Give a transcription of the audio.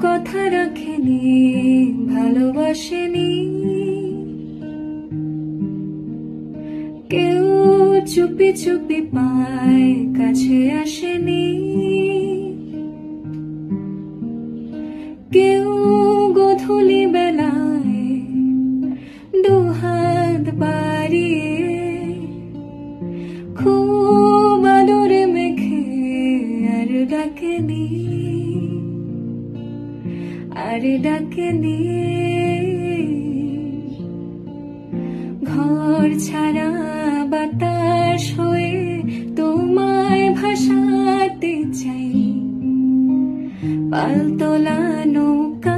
কথা রাখেনি, ভালোবাসেনি। কেউ চুপি চুপি পায়, কাছে আসেনি। কেউ গোধূলি বেলায় দুহাত বাড়িয়ে খুব আদরে মেখে আর ডাকেনি, আর ডাকেনি। ঘর ছাড়া বাতাস হয়ে তোমায় ভাসাতে চাই, পালতোলা নৌকা